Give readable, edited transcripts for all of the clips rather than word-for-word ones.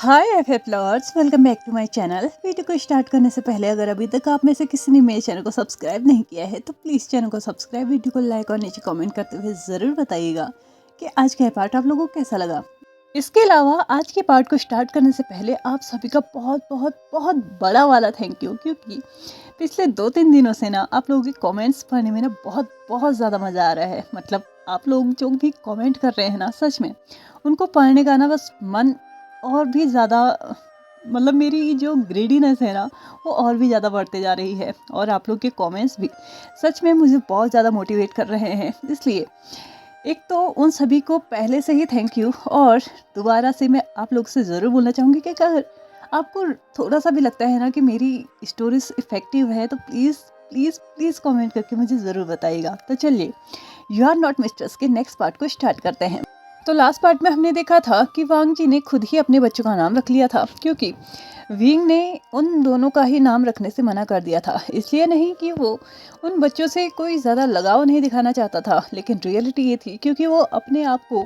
Hi FF lovers, welcome back to my channel. Video को start करने से पहले अगर अभी तक आप में से किसी ने मेरे चैनल को सब्सक्राइब नहीं किया है तो प्लीज़ चैनल को सब्सक्राइब, वीडियो को लाइक और नीचे कमेंट करते हुए ज़रूर बताइएगा कि आज का पार्ट आप लोगों को कैसा लगा। इसके अलावा आज के पार्ट को स्टार्ट करने से पहले आप सभी का बहुत बहुत बहुत बड़ा वाला थैंक यू, क्योंकि पिछले 2-3 दिनों से ना आप लोगों के कमेंट्स पढ़ने में ना बहुत बहुत ज़्यादा मज़ा आ रहा है। मतलब आप लोग जो भी कमेंट कर रहे हैं ना, सच में उनको पढ़ने का ना बस मन और भी ज़्यादा, मतलब मेरी जो ग्रेडीनेस है ना वो और भी ज़्यादा बढ़ते जा रही है। और आप लोग के कमेंट्स भी सच में मुझे बहुत ज़्यादा मोटिवेट कर रहे हैं। इसलिए एक तो उन सभी को पहले से ही थैंक यू, और दोबारा से मैं आप लोग से ज़रूर बोलना चाहूँगी कि अगर आपको थोड़ा सा भी लगता है ना कि मेरी स्टोरीज इफ़ेक्टिव है तो प्लीज़ प्लीज़ प्लीज़ कमेंट करके मुझे ज़रूर बताइएगा। तो चलिए, यू आर नॉट मिस्टर्स के नेक्स्ट पार्ट को स्टार्ट करते हैं। तो लास्ट पार्ट में हमने देखा था कि वांग जी ने खुद ही अपने बच्चों का नाम रख लिया था, क्योंकि विंग ने उन दोनों का ही नाम रखने से मना कर दिया था। इसलिए नहीं कि वो उन बच्चों से कोई ज़्यादा लगाव नहीं दिखाना चाहता था, लेकिन रियलिटी ये थी क्योंकि वो अपने आप को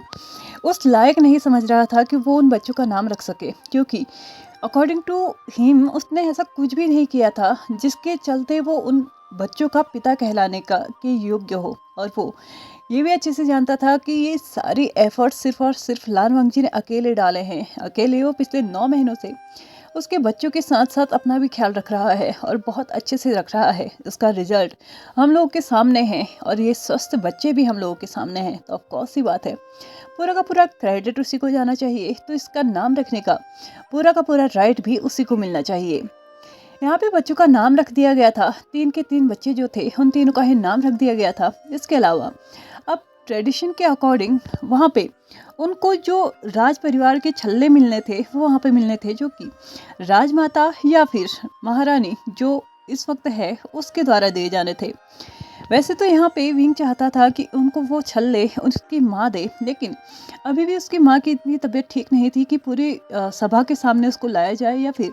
उस लायक नहीं समझ रहा था कि वो उन बच्चों का नाम रख सके, क्योंकि अकॉर्डिंग टू हिम उसने ऐसा कुछ भी नहीं किया था जिसके चलते वो उन बच्चों का पिता कहलाने का के योग्य हो। और वो ये भी अच्छे से जानता था कि ये सारी एफर्ट्स सिर्फ और सिर्फ लान वांगजी ने अकेले डाले हैं। अकेले वो पिछले 9 महीनों से उसके बच्चों के साथ साथ अपना भी ख्याल रख रहा है और बहुत अच्छे से रख रहा है। उसका रिजल्ट हम लोगों के सामने है और ये स्वस्थ बच्चे भी हम लोगों के सामने हैं। तो ऑफ कोर्स सी बात है, पूरा का पूरा क्रेडिट उसी को जाना चाहिए, तो इसका नाम रखने का पूरा राइट भी उसी को मिलना चाहिए। यहाँ पे बच्चों का नाम रख दिया गया था। 3 के 3 बच्चे जो थे उन तीनों का ही नाम रख दिया गया था। इसके अलावा अब ट्रेडिशन के अकॉर्डिंग वहाँ पे उनको जो राज परिवार के छल्ले मिलने थे वो वहाँ पे मिलने थे, जो कि राजमाता या फिर महारानी जो इस वक्त है उसके द्वारा दिए जाने थे। वैसे तो यहाँ पे विंग चाहता था कि उनको वो छल्ले उसकी माँ दे, लेकिन अभी भी उसकी माँ की इतनी तबीयत ठीक नहीं थी कि पूरी सभा के सामने उसको लाया जाए, या फिर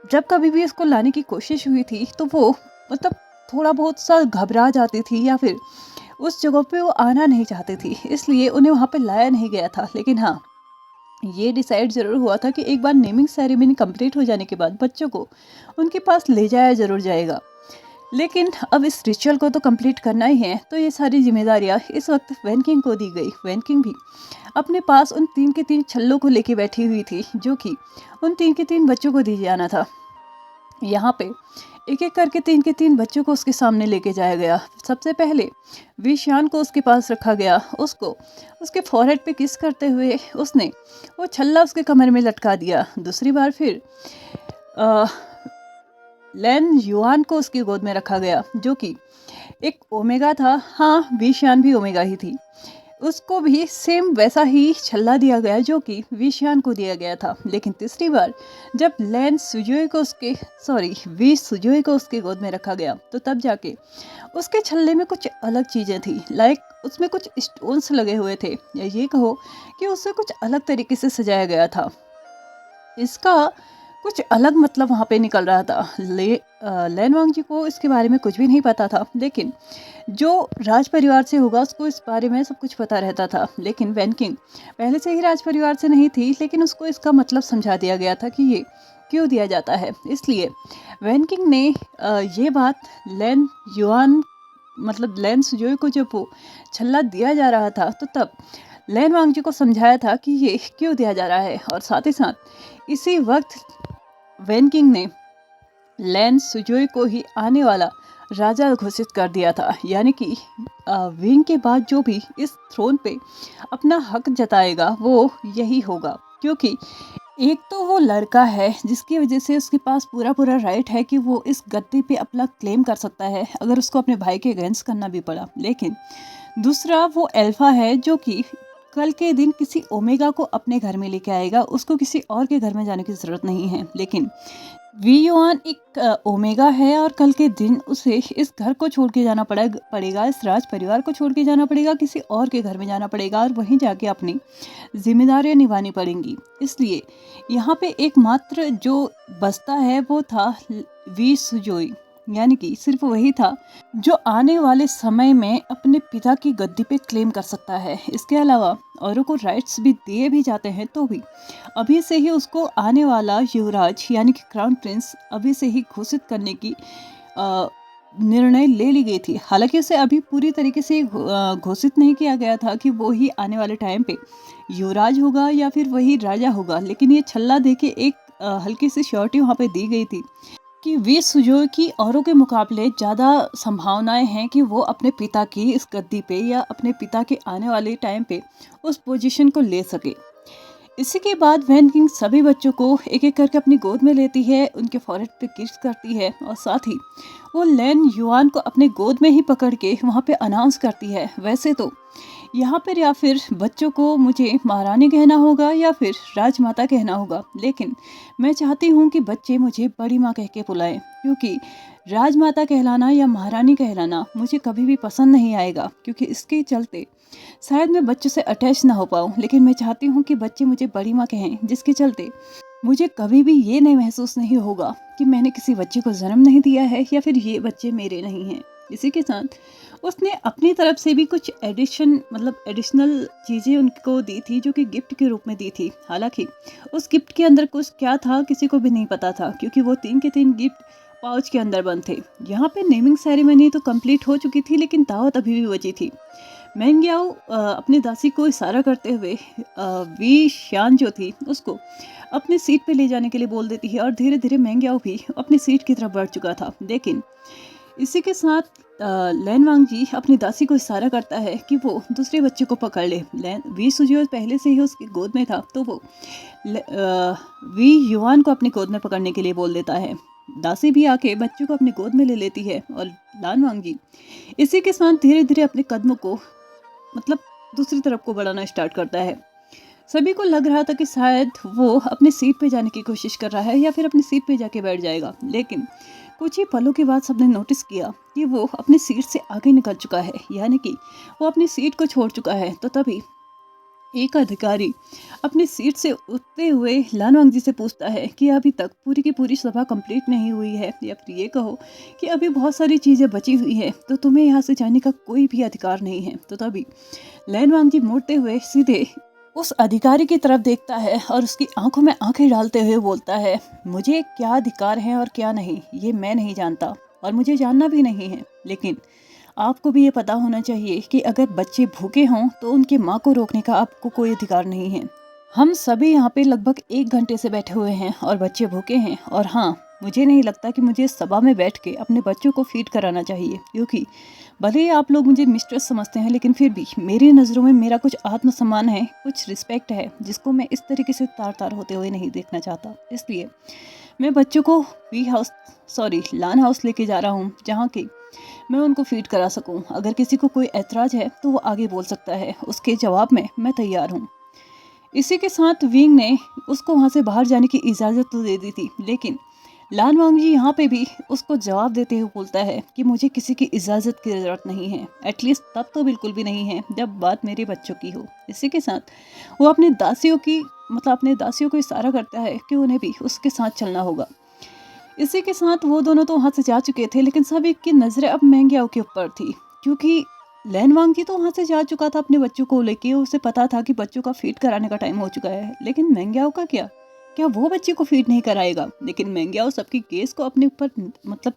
जब कभी भी इसको लाने की कोशिश हुई थी तो वो मतलब थोड़ा बहुत सा घबरा जाती थी, या फिर उस जगह पे वो आना नहीं चाहती थी, इसलिए उन्हें वहाँ पे लाया नहीं गया था। लेकिन हाँ, ये डिसाइड ज़रूर हुआ था कि एक बार नेमिंग सेरेमनी कंप्लीट हो जाने के बाद बच्चों को उनके पास ले जाया ज़रूर जाएगा। लेकिन अब इस रिचुअल को तो कंप्लीट करना ही है, तो ये सारी जिम्मेदारियाँ इस वक्त वैन किंग को दी गई। वैन किंग भी अपने पास उन 3 के 3 छल्लों को लेके बैठी हुई थी, जो कि उन 3 के 3 बच्चों को दी जाना था। यहाँ पे एक एक करके 3 के 3 बच्चों को उसके सामने लेके जाया गया। सबसे पहले विशान को उसके पास रखा गया। उसको उसके फॉरहेड पे किस करते हुए उसने वो छल्ला उसके कमर में लटका दिया। दूसरी बार फिर लैन युआन को उसकी गोद में रखा गया, जो कि एक ओमेगा था। हाँ, विशान भी ओमेगा ही थी। उसको भी सेम वैसा ही छल्ला दिया गया जो कि विशान को दिया गया था। लेकिन तीसरी बार जब लैन सुजोई को वी सुजोई को उसके गोद में रखा गया, तो तब जाके उसके छल्ले में कुछ अलग चीज़ें थी। लाइक उसमें कुछ स्टोन्स लगे हुए थे, या ये कहो कि उसे कुछ अलग तरीके से सजाया गया था। इसका कुछ अलग मतलब वहाँ पे निकल रहा था। लैन वांग जी को इसके बारे में कुछ भी नहीं पता था, लेकिन जो राज परिवार से होगा उसको इस बारे में सब कुछ पता रहता था। लेकिन वैन किंग पहले से ही राज परिवार से नहीं थी, लेकिन उसको इसका मतलब समझा दिया गया था कि ये क्यों दिया जाता है। इसलिए वैन किंग ने ये बात लैन युआन मतलब लैन सुजोई को जब वो छल्ला दिया जा रहा था, तो तब लैन वांग जी को समझाया था कि ये क्यों दिया जा रहा है। और साथ ही साथ इसी वक्त वैन किंग ने लैन सुजोई को ही आने वाला राजा घोषित कर दिया था। यानी कि विंग के बाद जो भी इस थ्रोन पे अपना हक जताएगा वो यही होगा, क्योंकि एक तो वो लड़का है जिसकी वजह से उसके पास पूरा पूरा राइट है कि वो इस गद्दी पे अपना क्लेम कर सकता है, अगर उसको अपने भाई के अगेंस्ट करना भी पड़ा। लेकिन दूसरा वो अल्फा है जो कि कल के दिन किसी ओमेगा को अपने घर में लेके आएगा, उसको किसी और के घर में जाने की ज़रूरत नहीं है। लेकिन वी युआन एक ओमेगा है और कल के दिन उसे इस घर को छोड़ के जाना पड़ेगा, इस राज परिवार को छोड़ के जाना पड़ेगा, किसी और के घर में जाना पड़ेगा और वहीं जाके अपनी जिम्मेदारियां निभानी पड़ेंगी। इसलिए यहाँ पे एकमात्र जो बसता है वो था वी सुजोई, यानी कि सिर्फ वही था जो आने वाले समय में अपने पिता की गद्दी पे क्लेम कर सकता है। इसके अलावा औरों को राइट्स भी दिए भी जाते हैं तो भी अभी से ही उसको आने वाला युवराज यानी कि क्राउन प्रिंस अभी से ही घोषित करने की निर्णय ले ली गई थी। हालांकि उसे अभी पूरी तरीके से घोषित नहीं किया गया था कि वो ही आने वाले टाइम पे युवराज होगा या फिर वही राजा होगा, लेकिन ये छल्ला दे के एक हल्की सी श्योरिटी वहाँ पे दी गई थी कि वी सुजो की औरों के मुकाबले ज़्यादा संभावनाएं हैं कि वो अपने पिता की इस गद्दी पे या अपने पिता के आने वाले टाइम पे उस पोजीशन को ले सके। इसी के बाद वैन किंग सभी बच्चों को एक एक करके अपनी गोद में लेती है, उनके फॉरहेड पे किस करती है और साथ ही वो लैन युआन को अपने गोद में ही पकड़ के वहाँ पे अनाउंस करती है, वैसे तो यहाँ पर या फिर बच्चों को मुझे महारानी कहना होगा या फिर राजमाता कहना होगा, लेकिन मैं चाहती हूँ कि बच्चे मुझे बड़ी माँ कह के बुलाएं, क्योंकि राजमाता कहलाना या महारानी कहलाना मुझे कभी भी पसंद नहीं आएगा, क्योंकि इसके चलते शायद मैं बच्चों से अटैच ना हो पाऊँ। लेकिन मैं चाहती हूँ कि बच्चे मुझे बड़ी माँ कहें, जिसके चलते मुझे कभी भी ये नहीं महसूस नहीं होगा कि मैंने किसी बच्चे को जन्म नहीं दिया है या फिर ये बच्चे मेरे नहीं हैं। इसी के साथ उसने अपनी तरफ से भी कुछ एडिशनल चीज़ें उनको दी थी, जो कि गिफ्ट के रूप में दी थी। हालांकि उस गिफ्ट के अंदर कुछ क्या था किसी को भी नहीं पता था, क्योंकि वो 3 के 3 गिफ्ट पाउच के अंदर बंद थे। यहाँ पे नेमिंग सेरेमनी तो कंप्लीट हो चुकी थी, लेकिन दावत अभी भी बची थी। मैंग्याओ अपनी दासी को इशारा करते हुए वी शान जो थी उसको अपने सीट पे ले जाने के लिए बोल देती है और धीरे धीरे मैंग्याओ भी अपनी सीट की तरफ बढ़ चुका था। लेकिन इसी के साथ लैन वांगजी अपनी दासी को इशारा करता है कि वो दूसरे बच्चे को पकड़ ले। वी सुजियो पहले से ही उसकी गोद में था, तो वो वी युआन को अपनी गोद में पकड़ने के लिए बोल देता है। दासी भी आके बच्चों को अपनी गोद में ले लेती है और लान वांगजी इसी के साथ धीरे धीरे अपने कदमों को दूसरी तरफ को बढ़ाना स्टार्ट करता है। सभी को लग रहा था कि शायद वो अपनी सीट पे जाने की कोशिश कर रहा है या फिर अपनी सीट पे जाके बैठ जाएगा, लेकिन कुछ ही पलों के बाद सबने नोटिस किया कि वो अपनी सीट से आगे निकल चुका है, यानी कि वो अपनी सीट को छोड़ चुका है। तो तभी एक अधिकारी अपनी सीट से उठते हुए लान वांगजी से पूछता है कि अभी तक पूरी की पूरी सभा कंप्लीट नहीं हुई है, या फिर ये कहो कि अभी बहुत सारी चीज़ें बची हुई हैं, तो तुम्हें यहाँ से जाने का कोई भी अधिकार नहीं है। तो तभी लैन वांगजी मुड़ते हुए सीधे उस अधिकारी की तरफ देखता है और उसकी आंखों में आंखें डालते हुए बोलता है, मुझे क्या अधिकार है और क्या नहीं ये मैं नहीं जानता और मुझे जानना भी नहीं है, लेकिन आपको भी ये पता होना चाहिए कि अगर बच्चे भूखे हों तो उनकी माँ को रोकने का आपको कोई अधिकार नहीं है। हम सभी यहाँ पे लगभग 1 घंटे से बैठे हुए हैं और बच्चे भूखे हैं, और हाँ, मुझे नहीं लगता कि मुझे सभा में बैठ के अपने बच्चों को फीड कराना चाहिए, क्योंकि भले ही आप लोग मुझे मिस्ट्रेस समझते हैं, लेकिन फिर भी मेरी नज़रों में मेरा कुछ आत्मसम्मान है, कुछ रिस्पेक्ट है, जिसको मैं इस तरीके से तार तार होते हुए नहीं देखना चाहता। इसलिए मैं बच्चों को लान हाउस लेके जा रहा हूँ, जहाँ की मैं उनको फीड करा सकूँ। अगर किसी को कोई ऐतराज़ है तो वो आगे बोल सकता है, उसके जवाब में मैं तैयार हूँ। इसी के साथ विंग ने उसको वहाँ से बाहर जाने की इजाज़त तो दे दी थी, लेकिन लान वांगजी यहाँ पे भी उसको जवाब देते हुए बोलता है कि मुझे किसी की इजाज़त की ज़रूरत नहीं है, एटलीस्ट तब तो बिल्कुल भी नहीं है जब बात मेरे बच्चों की हो। इसी के साथ वो अपने दासियों को इशारा करता है कि उन्हें भी उसके साथ चलना होगा। इसी के साथ वो दोनों तो वहाँ से जा चुके थे, लेकिन सभी की नज़रें अब मैंग्याओ के ऊपर थी, क्योंकि लैन वांगजी तो वहाँ से जा चुका था अपने बच्चों को लेके। उसे पता था कि बच्चों का फीड कराने का टाइम हो चुका है, लेकिन मैंग्याओ का क्या वो बच्चे को फीड नहीं कराएगा? लेकिन मैंग्याओ सबकी केस को अपने ऊपर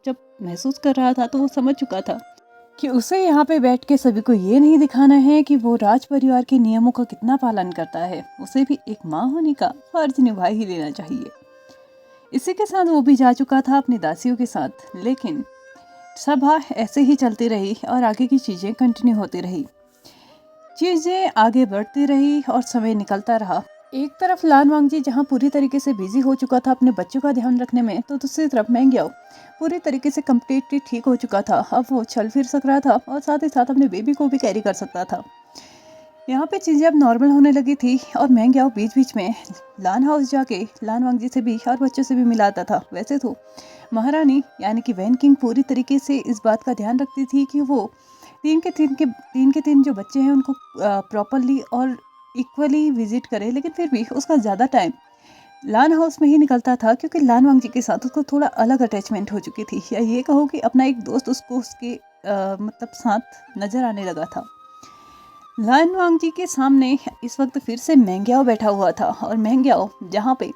जब महसूस कर रहा था तो वो समझ चुका था कि उसे यहाँ पे बैठ के सभी को ये नहीं दिखाना है कि वो राज परिवार के नियमों का कितना पालन करता है, उसे भी एक माँ होने का फर्ज निभा ही लेना चाहिए। इसी के साथ वो भी जा चुका था अपनी दासियों के साथ, लेकिन सभा ऐसे ही चलती रही और आगे की चीज़ें कंटिन्यू होती रही। चीज़ें आगे बढ़ती रही और समय निकलता रहा। एक तरफ लान वांगजी जहाँ पूरी तरीके से बिजी हो चुका था अपने बच्चों का ध्यान रखने में, तो दूसरी तरफ मैंग्याओ पूरी तरीके से कम्प्लीटली ठीक हो चुका था। अब वो चल फिर सक रहा था और साथ ही साथ अपने बेबी को भी कैरी कर सकता था। यहाँ पे चीज़ें अब नॉर्मल होने लगी थी और मैंग्याओ बीच बीच में लान हाउस जाके लान वांगजी से भी और बच्चों से भी मिलाता था। वैसे तो महारानी यानी कि वैन किंग पूरी तरीके से इस बात का ध्यान रखती थी कि वो तीन के तीन जो बच्चे हैं उनको प्रॉपरली और इक्वली विजिट करे, लेकिन फिर भी उसका ज़्यादा टाइम लान हाउस में ही निकलता था, क्योंकि लान वांगजी के साथ उसको थोड़ा अलग अटैचमेंट हो चुकी थी, या ये कहो कि अपना एक दोस्त उसको उसके मतलब साथ नज़र आने लगा था। लान वांगजी के सामने इस वक्त फिर से मेंग्याओ बैठा हुआ था, और मेंग्याओ जहाँ पे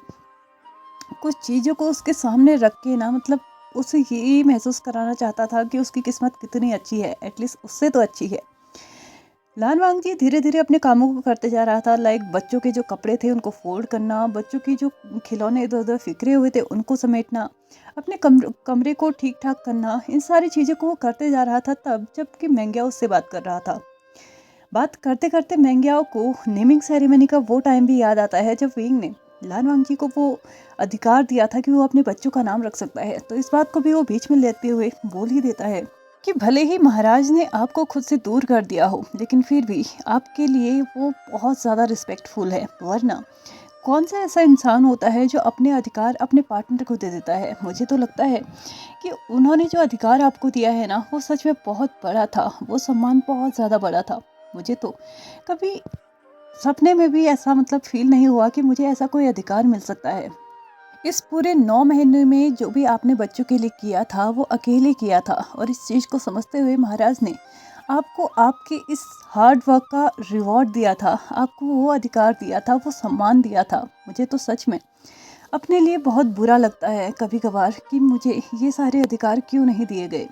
कुछ चीज़ों को उसके सामने रख के ना, मतलब उसे ये महसूस कराना चाहता था कि उसकी किस्मत कितनी अच्छी है, एटलीस्ट उससे तो अच्छी है। लान वांगजी धीरे धीरे अपने कामों को करते जा रहा था, लाइक बच्चों के जो कपड़े थे उनको फोल्ड करना, बच्चों की जो खिलौने इधर उधर फिक्रे हुए थे उनको समेटना, अपने कमरे को ठीक ठाक करना, इन सारी चीज़ों को वो करते जा रहा था। तब जबकि मेंग्याओ उससे बात कर रहा था। बात करते करते मेंग्याओ को नेमिंग सेरेमनी का वो टाइम भी याद आता है जब विंग ने लान वांगजी को वो अधिकार दिया था कि वो अपने बच्चों का नाम रख सकता है। तो इस बात को भी वो बीच में लेते हुए बोल ही देता है कि भले ही महाराज ने आपको खुद से दूर कर दिया हो, लेकिन फिर भी आपके लिए वो बहुत ज़्यादा रिस्पेक्टफुल है। वरना कौन सा ऐसा इंसान होता है जो अपने अधिकार अपने पार्टनर को दे देता है। मुझे तो लगता है कि उन्होंने जो अधिकार आपको दिया है ना, वो सच में बहुत बड़ा था, वो सम्मान बहुत ज़्यादा बड़ा था। मुझे तो कभी सपने में भी ऐसा मतलब फील नहीं हुआ कि मुझे ऐसा कोई अधिकार मिल सकता है। इस पूरे 9 महीने में जो भी आपने बच्चों के लिए किया था वो अकेले किया था, और इस चीज़ को समझते हुए महाराज ने आपको आपके इस हार्ड वर्क का रिवॉर्ड दिया था, आपको वो अधिकार दिया था, वो सम्मान दिया था। मुझे तो सच में अपने लिए बहुत बुरा लगता है कभी कभार कि मुझे ये सारे अधिकार क्यों नहीं दिए गए।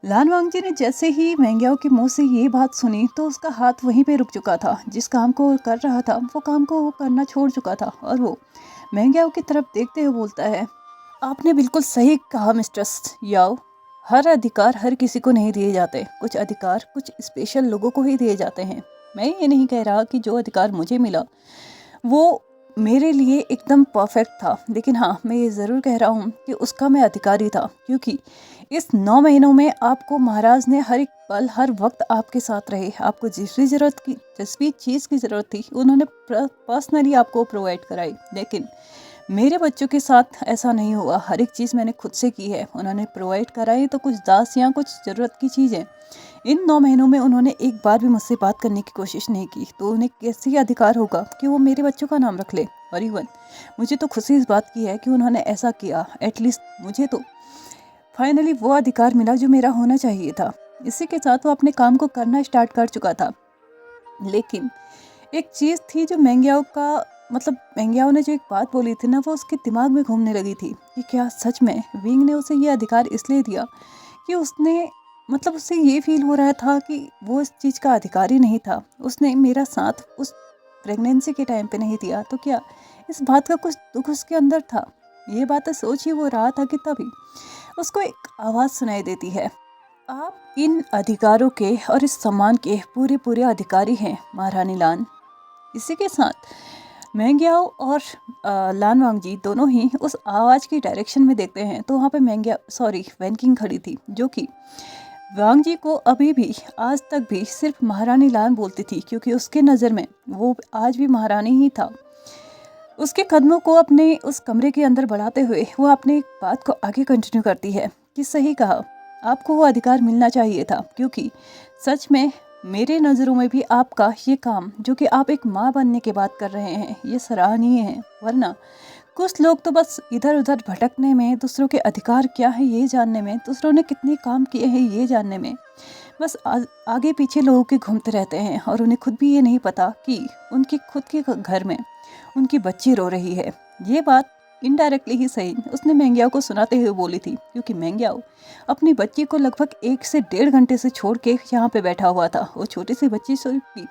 लान वांगजी ने जैसे ही मेंग्याओ के मुंह से ये बात सुनी तो उसका हाथ वहीं पे रुक चुका था। जिस काम को वो कर रहा था वो काम को वो करना छोड़ चुका था, और वो मेंग्याओ की तरफ देखते हुए बोलता है, आपने बिल्कुल सही कहा मिस्ट्रेस याओ। हर अधिकार हर किसी को नहीं दिए जाते, कुछ अधिकार कुछ स्पेशल लोगों को ही दिए जाते हैं। मैं ये नहीं कह रहा कि जो अधिकार मुझे मिला वो मेरे लिए एकदम परफेक्ट था, लेकिन हाँ मैं ये ज़रूर कह रहा हूँ कि उसका मैं अधिकारी था, क्योंकि इस 9 महीनों में आपको महाराज ने हर एक पल हर वक्त आपके साथ रहे। आपको जिस भी चीज़ की ज़रूरत थी उन्होंने पर्सनली आपको प्रोवाइड कराई। लेकिन मेरे बच्चों के साथ ऐसा नहीं हुआ, हर एक चीज़ मैंने खुद से की है। उन्होंने प्रोवाइड कराई तो कुछ दास या कुछ ज़रूरत की चीज़ें। इन 9 महीनों में उन्होंने एक बार भी मुझसे बात करने की कोशिश नहीं की, तो उन्हें कैसे अधिकार होगा कि वो मेरे बच्चों का नाम रख ले। और इवन मुझे तो खुशी इस बात की है कि उन्होंने ऐसा किया। एटलीस्ट मुझे तो फाइनली वो अधिकार मिला जो मेरा होना चाहिए था। इसी के साथ वो अपने काम को करना स्टार्ट कर चुका था। लेकिन एक चीज़ थी जो मेंग्याओ का मतलब मेंग्याओ ने जो एक बात बोली थी ना, वो उसके दिमाग में घूमने लगी थी कि क्या सच में विंग ने उसे ये अधिकार इसलिए दिया कि उसने मतलब उससे ये फील हो रहा था कि वो इस चीज़ का अधिकारी नहीं था। उसने मेरा साथ उस प्रेगनेंसी के टाइम पे नहीं दिया, तो क्या इस बात का कुछ दुख उसके अंदर था। ये बातें सोच ही वो रहा था कि तभी उसको एक आवाज़ सुनाई देती है, आप इन अधिकारों के और इस सम्मान के पूरे पूरे अधिकारी हैं महारानी लान। इसी के साथ मेंग्याओ और लान वांगजी दोनों ही उस आवाज़ की डायरेक्शन में देखते हैं, तो वहाँ पे वैनकिंग खड़ी थी, जो कि वांगजी को अभी भी आज तक भी सिर्फ महारानी लान बोलती थी, क्योंकि उसके नज़र में वो आज भी महारानी ही था। उसके कदमों को अपने उस कमरे के अंदर बढ़ाते हुए वो अपनी बात को आगे कंटिन्यू करती है कि सही कहा, आपको वो अधिकार मिलना चाहिए था, क्योंकि सच में मेरे नज़रों में भी आपका ये काम जो कि आप एक माँ बनने की बात कर रहे हैं ये सराहनीय है। वरना कुछ लोग तो बस इधर उधर भटकने में, दूसरों के अधिकार क्या है ये जानने में, दूसरों ने कितने काम किए हैं ये जानने में बस आगे पीछे लोगों के घूमते रहते हैं, और उन्हें खुद भी ये नहीं पता कि उनके खुद के घर में उनकी बच्ची रो रही है। ये बात इनडायरेक्टली ही सही उसने मेंग्याओ को सुनाते हुए बोली थी, क्योंकि मेंग्याओ अपनी बच्ची को लगभग 1 से 1.5 घंटे से छोड़ के यहाँ पे बैठा हुआ था। वो छोटी सी बच्ची की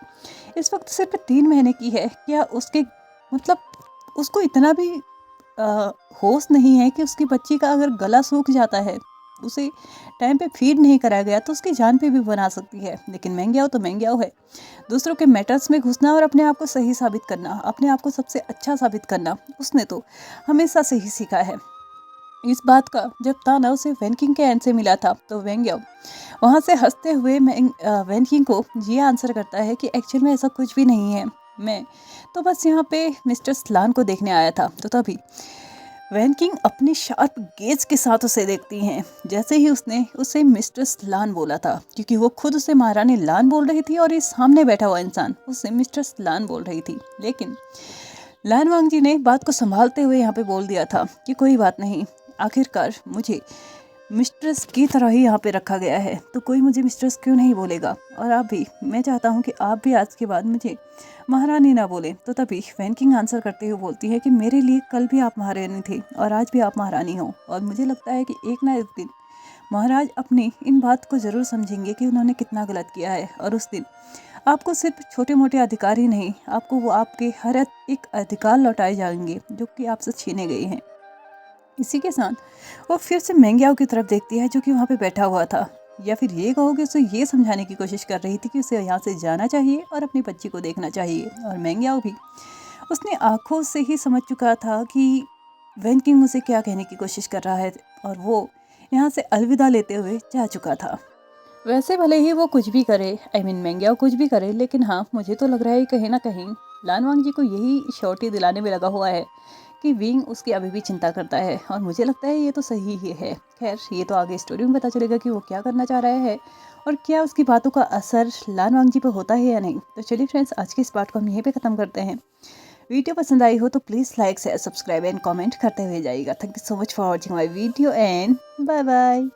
इस वक्त सिर्फ 3 महीने की है। क्या उसके मतलब उसको इतना भी होश नहीं है कि उसकी बच्ची का अगर गला सूख जाता है, उसे टाइम पे फीड नहीं कराया गया तो उसकी जान पे भी बना सकती है। लेकिन मेंग्याओ तो मेंग्याओ है, दूसरों के मैटर्स में घुसना और अपने आप को सही साबित करना, अपने आप को सबसे अच्छा साबित करना उसने तो हमेशा से ही सीखा है। इस बात का जब ताना उसे वैनकिंग के एंड से मिला था, तो वेंग्याओ वहाँ से हंसते हुए वैनकिंग को ये आंसर करता है कि एक्चुअल में ऐसा कुछ भी नहीं है, मैं तो बस यहाँ पे मिस्टर स्लान को देखने आया था। तो तभी वैनकिंग अपनी शार्प गेज के साथ उसे देखती हैं, जैसे ही उसने उसे मिस्टर स्लान बोला था, क्योंकि वो खुद उसे महारानी लान बोल रही थी और इस सामने बैठा हुआ इंसान उसे मिस्टर स्लान बोल रही थी। लेकिन लान वांगजी ने बात को संभालते हुए यहाँ पे बोल दिया था कि कोई बात नहीं, आखिरकार मुझे मिस्ट्रेस की तरह ही यहाँ पे रखा गया है, तो कोई मुझे मिस्ट्रेस क्यों नहीं बोलेगा। और आप भी, मैं चाहता हूँ कि आप भी आज के बाद मुझे महारानी ना बोले। तो तभी वैन किंग आंसर करते हुए बोलती है कि मेरे लिए कल भी आप महारानी थे और आज भी आप महारानी हो, और मुझे लगता है कि एक ना एक दिन महाराज अपनी इन बात को ज़रूर समझेंगे कि उन्होंने कितना गलत किया है, और उस दिन आपको सिर्फ छोटे मोटे अधिकार ही नहीं, आपको वो आपके हर एक अधिकार लौटाए जाएंगे जो कि आपसे छीने गए हैं। इसी के साथ वो फिर से मेंग्याओ की तरफ देखती है जो कि वहाँ पे बैठा हुआ था, या फिर ये कहो कि उसे ये समझाने की कोशिश कर रही थी कि उसे यहाँ से जाना चाहिए और अपनी बच्ची को देखना चाहिए। और मेंग्याओ भी उसने आंखों से ही समझ चुका था कि वैन किंग उसे क्या कहने की कोशिश कर रहा है, और वो यहाँ से अलविदा लेते हुए जा चुका था। वैसे भले ही वो कुछ भी करे, मेंग्याओ कुछ भी करे, लेकिन हाँ, मुझे तो लग रहा है कहीं ना कहीं लान वांगजी को यही श्योरिटी दिलाने में लगा हुआ है कि विंग उसकी अभी भी चिंता करता है, और मुझे लगता है ये तो सही ही है। खैर, ये तो आगे स्टोरी में पता चलेगा कि वो क्या करना चाह रहा है और क्या उसकी बातों का असर लान वांगजी पर होता है या नहीं। तो चलिए फ्रेंड्स, आज के इस पार्ट को हम यहीं पे ख़त्म करते हैं। वीडियो पसंद आई हो तो please like share subscribe and comment करते हुए जाइएगा। Thank you so much for watching my video and bye bye.